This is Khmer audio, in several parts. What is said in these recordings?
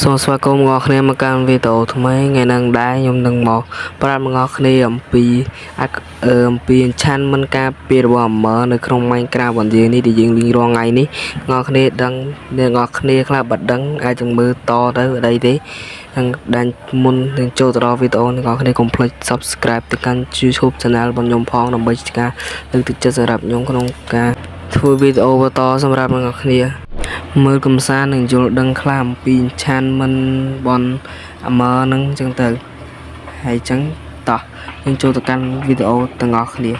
សូមស្វាគមន៍បងប្អូនមកកាន់វីដេអូថ្មីថ្ងៃនេះដែរខ្ញុំនឹងមកប្រាប់បងប្អូនអំពី enchantment ការពាររបស់ armor នៅក្នុង Minecraft របស់យើងនេះដែលយើងលេងរាល់ថ្ងៃនេះបងប្អូនដឹងអ្នកនរគ្នាខ្លះបាត់ដឹងអាចនឹងមើលតទៅអីទេនឹងដាច់មុននឹងចូលទៅដល់វីដេអូបងប្អូនកុំភ្លេច Subscribe ទៅកាន់ YouTube Channel របស់ខ្ញុំផងដើម្បីជាការលើកទឹកចិត្តសម្រាប់ខ្ញុំក្នុងការធ្វើវីដេអូបន្តសម្រាប់បងប្អូនមើលកំសាន្តនឹងយល់ដឹងខ្លះអំពី enchantment បន armor ហ្នឹងអញ្ចឹងទៅហើយអញ្ចឹងតោះយើងចូលទៅកាន់វីដេអូទាំងអស់គ្នា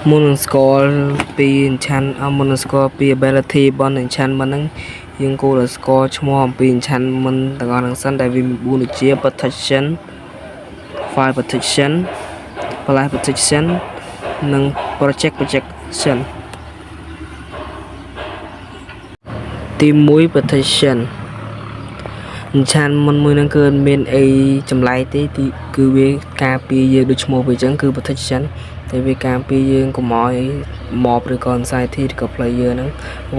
មុននឹងស្គាល់ពី មុននឹងស្គាល់ពី ability បន enchantment ហ្នឹងយើងគួរតែស្គាល់ឈ្មោះអំពី enchantment ទាំងអស់ហ្នឹងសិនដែលវាមាន4ដូចជា protection fire protection blast protection និង project protectionទី1 protection enchantment មួយហ្នឹងគឺមានអីចម្លែកទេគឺវាការពារយើងដូចឈ្មោះវាអញ្ចឹងគឺ protection តែវាការពារយើងកុំឲ្យmob ឬក៏ anxiety ឬក៏ player ហ្នឹង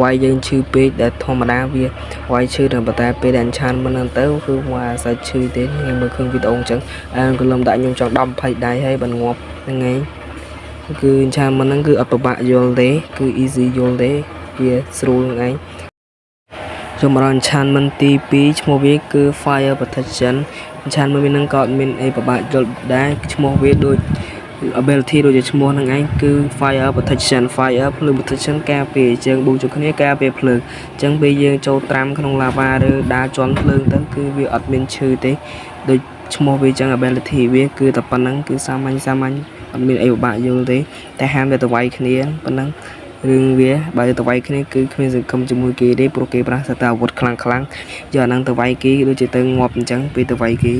វាយយើងឈឺពេកដែលធម្មតាវាវាយឈឺតែប៉ុន្តែពេលដែល enchantment ហ្នឹងទៅគឺវាអត់សូវឈឺទេខ្ញុំមើលឃើញវីដេអូអញ្ចឹងកន្លឹមដាក់ខ្ញុំចង់10 20ដៃហើយបានងាប់ហ្នឹងឯងគឺ enchantment ហ្នឹងគឺអត់ពិបាកយល់ទេគឺ easy យល់ទេវាស្រួលហ្នឹងឯងចំរង enchantment ទី2ឈ្មោះវាគឺ fire protection enchantment វានឹងក៏មានអីពិបាកយល់ដែរឈ្មោះវាដូច ability ដូចជាឈ្មោះហ្នឹងឯងគឺ fire protection ភ្លើង protection ការពារជើងប៊ូចូលគ្នាការពារភ្លើងអញ្ចឹងពេលយើងចូលត្រាំក្នុង lava ឬដើរជន់ភ្លើងទៅគឺវាអត់មានឈឺទេដូចឈ្មោះវាអញ្ចឹង ability វាគឺតែប៉ុណ្្នឹងគឺសាមញ្ញអត់មានអីពិបាកយល់ទេតែហាមតែវាយគ្នាប៉ុណ្ណឹងរឿងវាបើទៅវាយគ្នាគឺគ្មានសង្គមជាមួយគេទេព្រោះគេប្រាស់តែអាវុធខ្លាំងយកអាហ្នឹងទៅវាយគេដូចជាទៅងាប់អញ្ចឹងពេលទៅវាយគេ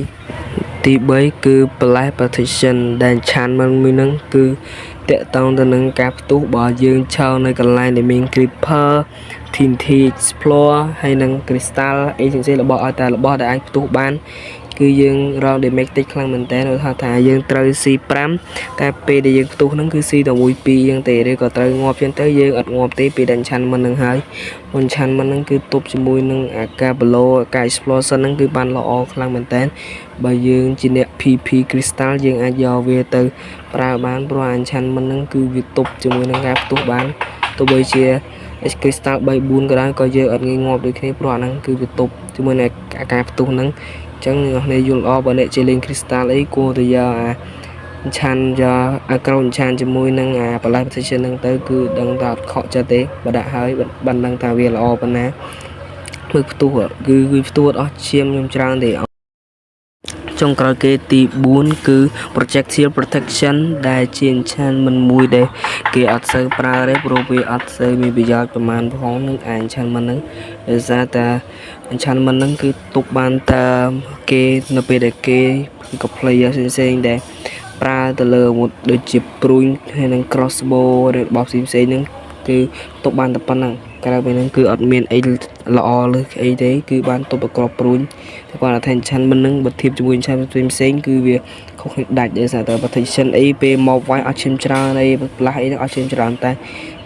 ទី3គឺ blast protection ដែល enchantment មួយហ្នឹងគឺតកតងទៅនឹងការផ្ទុះបើយើងឈរនៅកន្លែងដែលមាន creeper TNT explore ហើយនិង crystal អីផ្សេងៗរបស់ឲ្យតែរបស់ដែលអាចផ្ទុះបានគឺយើងរង damage តិចខ្លាំងមែនតើថាយើងត្រូវ C5 តែពេលដែលយើងផ្ទុះហ្នឹងគឺ C តែ1 2យ៉ាងទេឬក៏ត្រូវងាប់ចឹងទៅយើងអត់ងាប់ទេពេលដែល enchantment ហ្នឹងហើយ enchantment ហ្នឹងគឺទប់ជាមួយនឹងអាការ blow អាការ explosion ហ្នឹងគឺបានល្អខ្លាំងមែនតើបើយើងជាអ្នក PP crystal យើងអាចយកវាទៅប្រើបានព្រោះ enchantment ហ្នឹងគឺវាទប់ជាមួយនឹងការផ្ទុះបានទោះបីជា crystal 3 4ក៏ដោយក៏យើងអត់ងាយងាប់ដូចគ្នាព្រោះអាហ្នឹងគឺវាទប់ជាមួយនឹងអាការផ្ទុះហ្នឹងអញ្ចឹងអ្នកនេះយល់ល្អបើអ្នកជាលេង crystal អីគួរតែយកអា enchant យកអា crown enchant ជាមួយនឹងអា blast protection ហ្នឹងទៅគឺដឹងថាអត់ខកចិត្តទេបើដាក់ហើយបានដឹងថាវាល្អប៉ុណ្ណាគឺផ្ទុះគឺវាផ្ទុះអត់ឈាមខ្ញុំច្រើនទេចុងក្រោយគេទី4គឺ projectile protection ដែលជា enchantment មួយដែលគេអត់សូវប្រើទេព្រោះវាអត់សូវមានប្រយោជន៍ប្រហែលផងនឹង enchantment ហ្នឹងដោយសារតែ enchantment ហ្នឹងគឺទុកបានតែគេនៅពេលដែលគេក៏ player ផ្សេងៗដែលប្រើទៅលើអាវុធដូចជាព្រួញហើយនិង crossbow ឬរបស់ផ្សេងៗហ្នឹងគឺទុកបានតែប៉ុណ្ណឹងក្រៅពីហ្នឹងគឺអត់មានអីល្អលើអីទេគឺបានទុបប្រកបព្រួញតែគាត់ថា enchantment ហ្នឹងបើធៀបជាមួយ enchantment ផ្សេងគឺវាខុសគ្នាដាច់ដោយសារតែ protection អីពេលមកវាយអត់ឈាមច្រើនអីផ្លាស់អីហ្នឹងអត់ឈាមច្រើនតែ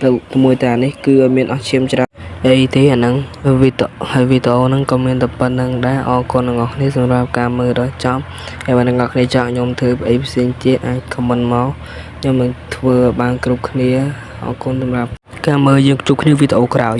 ទៅជាមួយតែនេះគឺអត់មានអត់ឈាមច្រើនអីទេអាហ្នឹងវីដេអូហ្នឹងក៏មានតែប៉ុណ្្នឹងដែរអរគុណអ្នកនរគ្នាសម្រាប់ការមើលដល់ចប់ហើយបើអ្នកនរគ្នាចង់ខ្ញុំធ្វើអីផ្សេងទៀតអាច comment មកខ្ញុំនឹងធ្វើបានគ្រប់គ្នាអរគុណសម្រាប់ការមើលយើងជួបគ្នាវីដេអូក្រោយ